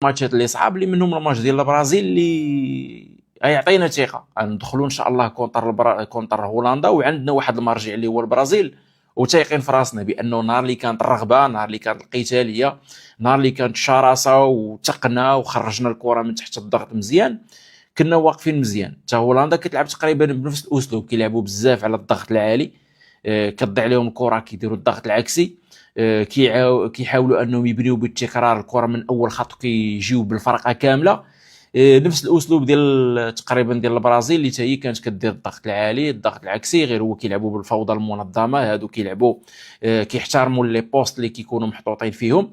ماتشات اللي صعاب اللي منهم الماتش ديال البرازيل اللي غيعطينا ثقه ندخلوا ان شاء الله كونتر هولندا، وعندنا واحد المرجع اللي هو البرازيل، وتايقين في راسنا بانه نهار اللي كانت الرغبه، نهار اللي كانت القتاليه، نهار اللي كانت الشراسه وتقنا وخرجنا الكره من تحت الضغط مزيان، كنا واقفين مزيان. حتى هولندا كتلعب تقريبا بنفس الاسلوب، كيلعبوا بزاف على الضغط العالي، كتضيع عليهم الكره كيديروا الضغط العكسي، كيحاولوا انهم يبنيو بالتكرار الكره من اول خط كيجيو بالفرقه كامله. نفس الاسلوب ديال تقريبا ديال البرازيل اللي حتى هي كانت كدير الضغط العالي الضغط العكسي، غير هو كيلعبوا بالفوضى المنظمه، هادو كيلعبوا كيحترموا لي بوست اللي كيكونوا محطوطين فيهم.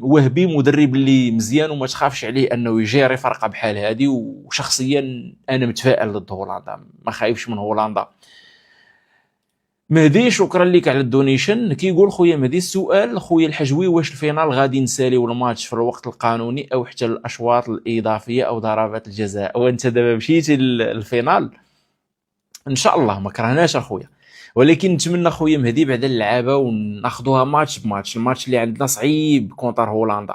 وهبي مدرب اللي مزيان وما تخافش عليه انه يجيري فرقه بحال هذه، وشخصيا انا متفائل ضد هولندا، ما خايفش من هولندا. مهدي شكرا لك على الدونيشن. كيقول خويا مهدي السؤال خويا الحجوي، واش الفينال غادي نساليو الماتش في الوقت القانوني او حتى الاشواط الاضافيه او ضربات الجزاء؟ وانت دابا مشيتي للفينال ان شاء الله ما كرهناش اخويا، ولكن نتمنى خويا مهدي بعد اللعابه وناخذوها ماتش بماتش. الماتش اللي عندنا صعيب كونتر هولندا،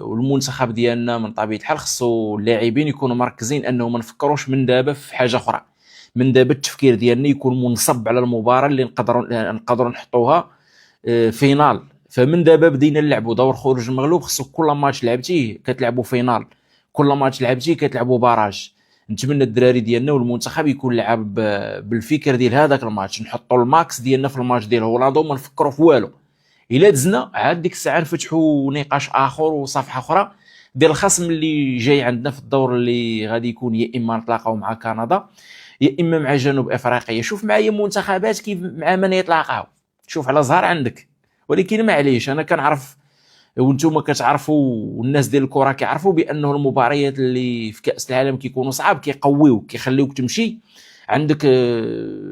والمنتخب ديالنا من طبيعه الحال خصو اللاعبين يكونوا مركزين انهم ما نفكروش من دابا في حاجه اخرى، من دابا التفكير ديالنا يكون منصب على المباراه اللي نقدروا نحطوها فينال. فمن دابا بدينا نلعبوا دور خروج المغلوب، خصو كل ماتش لعبتيه كتلعبوا فينال، كل ماتش لعبتيه كتلعبوا باراج. نتمنى الدراري ديالنا والمنتخب يكون لعب بالفكر ديال هذاك الماتش، نحطوا الماكس ديالنا في الماتش ديال هولندا وما نفكروا في والو. الا دزنا عاد ديك الساعه نفتحوا نقاش اخر وصفحه اخرى ديال الخصم اللي جاي عندنا في الدور اللي غادي يكون يا اما نتلاقاو مع كندا يا اما مع جنوب افريقيا. شوف معايا منتخبات كيف مع من يتلاقاو، شوف على زهر عندك. ولكن معليش انا كنعرف وانتم كتعرفوا والناس ديال الكره كيعرفوا بانه المباريات اللي في كاس العالم كيكونوا صعاب، كيقويوك كيخليوك تمشي عندك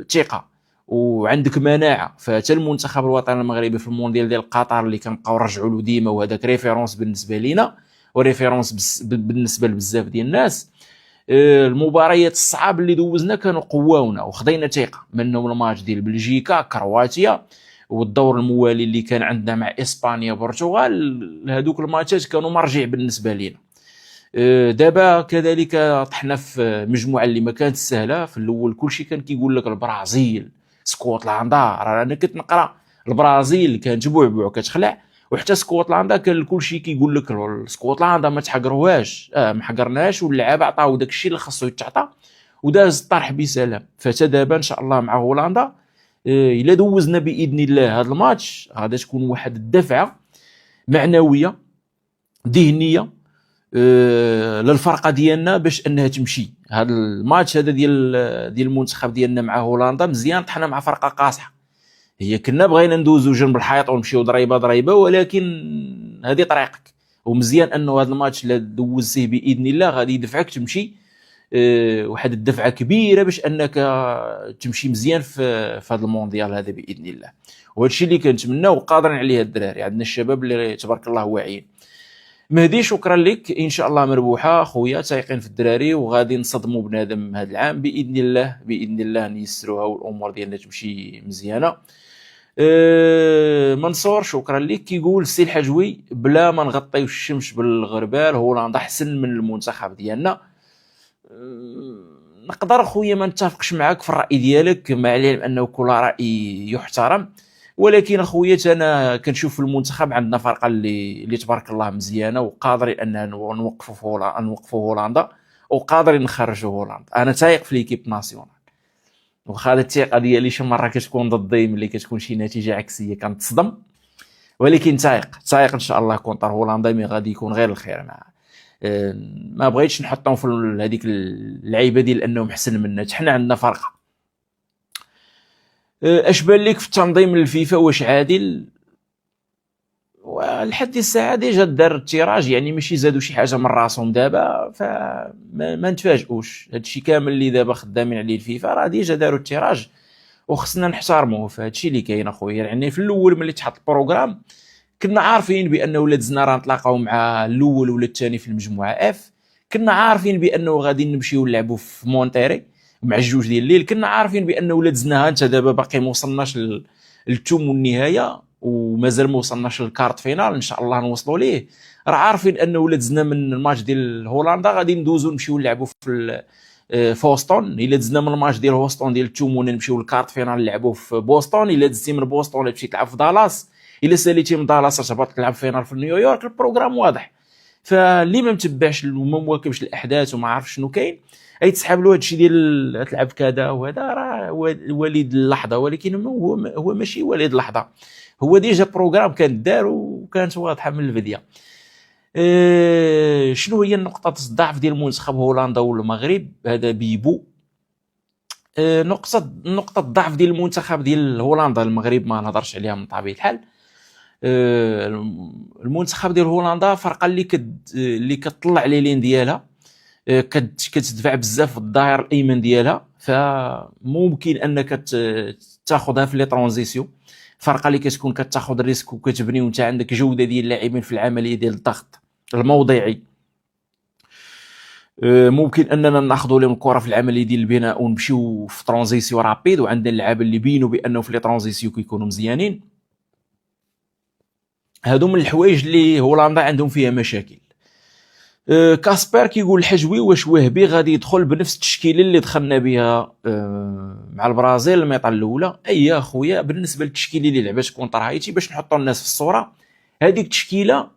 ثقه وعندك مناعه. فحتى المنتخب الوطني المغربي في المونديال ديال قطر اللي كنبقاو نرجعوا له ديما، وهذاك ريفيرونس بالنسبه لينا وريفيرونس بالنسبه لبزاف ديال الناس، المباريات الصعاب اللي دوزنا كانوا قواونا وخدينا ثقه منهم. الماتش ديال بلجيكا كرواتيا والدور الموالي اللي كان عندنا مع اسبانيا البرتغال، هذوك الماتشات كانوا مرجع بالنسبه لينا. دابا كذلك طحنا في مجموعه اللي ما كانت سهله. في الاول كلشي كان كيقول لك البرازيل اسكتلندا، انا كنت نقرا البرازيل كانت بوعبوع كتخلع، وحتى اسكتلندا كان كلشي كيقول لك اسكتلندا ما تحقروهاش، ما حقرناش، واللعابه عطاو داكشي اللي خاصو يتعطى وداز الطرح بسلام. فتا دابا ان شاء الله مع هولندا الا دوزنا باذن الله هذا الماتش غادي تكون واحد الدفعه معنويه ذهنيه للفرقه ديالنا باش انها تمشي. هذا الماتش هذا ديال المنتخب ديالنا مع هولندا مزيان، طحنا مع فرقه قاصحه، هي كنا بغينا ندوزو جنب الحيط ونمشيو ضريبه، ولكن هذه طريقك. ومزيان انه هذا الماتش اللي دوزتيه باذن الله غادي يدفعك تمشي واحد الدفعه كبيره باش انك تمشي مزيان في هذا المونديال هذا باذن الله. وهذا الشيء اللي كنتمناو وقادرين عليه الدراري، عندنا الشباب اللي تبارك الله واعيين. مهدي شكرا لك، ان شاء الله مربوحه خويا، تايقين في الدراري وغادي نصدموا بنادم هذا العام باذن الله، باذن الله نيسروها والامور ديالنا تمشي مزيانه. منصور شكرا لك، كيقول السي الحجوي بلا ما نغطيو الشمس بالغربال هولندا احسن من المنتخب ديالنا. نقدر خويا ما نتفقش معك في الراي ديالك، مع العلم انه كل راي يحترم، ولكن اخويا انا كنشوف في المنتخب عندنا فرقه اللي تبارك الله مزيانه وقادرين اننا نوقفوا هولندا وقادرين نخرجوا هولندا. انا تايق في ليكيب ناسيونال، وخا الثقه ديالي شي مره كتكون ضدي ملي كتكون شي نتيجه عكسيه كنتصدم، ولكن تايق ان شاء الله كونتر هولندا مي غادي يكون غير الخير. ما بغيتش نحطهم في هذيك اللعيبه ديال انهم احسن منا، حنا عندنا فرقه. اش بان لك في التنظيم الفيفا واش عادل؟ ولحد الساعه ديجا دار التيراج، يعني ماشي زادوا شي حاجه من راسهم دابا، فما نتفاجئوش. هادشي كامل اللي دابا خدامين عليه الفيفا راه ديجا داروا التيراج وخصنا نحترموه. فهادشي اللي كاين اخويا، يعني في الاول ملي تحط البروغرام كنا عارفين بانه ولاد زنا راه نتلاقاو مع الاول ولا الثاني في المجموعه اف، كنا عارفين بانه غادي نمشيو نلعبوا في مونتيري مع الجوج ديال الليل، كنا عارفين بانه ولاد زنا انت دابا باقي ما وصلناش للثوم والنهايه، ومازال ما وصلناش للكارت فينال، ان شاء الله نوصلوا ليه. راه عارفين ان ولاد دزنا من الماتش ديال هولندا غادي ندوزو نمشيو نلعبوا في بوسطن. الا دزنا من الماتش ديال بوسطن ديال التومون نمشيو للكارت فينال نلعبوا في بوسطن. الا دزتي من بوسطن ولا مشيت تلعب في دالاس، الا ساليتي من دالاس تهبط تلعب فينال في نيويورك. البروغرام واضح. فاللي ما متبعش وما مواكبش الاحداث وما عارف شنو كاين اي تسحب له هادشي ديال تلعب كذا وهذا، راه وليد اللحظه. ولكن هو ماشي وليد اللحظه، هو ديجا بروغرام كان دار وكانت واضحه من البدايه. شنو هي نقطه الضعف ديال منتخب هولندا والمغرب؟ هذا بيبو. نقطه الضعف ديال المنتخب ديال هولندا المغرب ما نهضرش عليها من طبيعه الحال. المنتخب ديال هولندا فرقه اللي كتطلع لي لين ديالها، كتدفع بزاف في الظهير الايمن ديالها، فممكن انك تاخذها في لي ترانزيسيون. فرقه اللي كتكون كتاخذ الريسك وكتبني وانت عندك جوده ديال اللاعبين في العمليه ديال الضغط الموضعي، ممكن اننا ناخذوا لهم الكره في العمليه ديال البناء ونمشيو في ترانزيسيون رابيد. وعندنا اللعابه اللي بينوا بانه في لي ترانزيسيون كيكونوا مزيانين. هادو من الحوايج اللي هولندا عندهم فيها مشاكل. كاسبر كيقول الحجوي واش وهبي غادي يدخل بنفس التشكيله اللي دخلنا بها مع البرازيل الميطه الاولى؟ اي يا خويا، بالنسبه للتشكيله اللي لعبات كونتر هايتي، باش نحطوا الناس في الصوره، هذيك التشكيله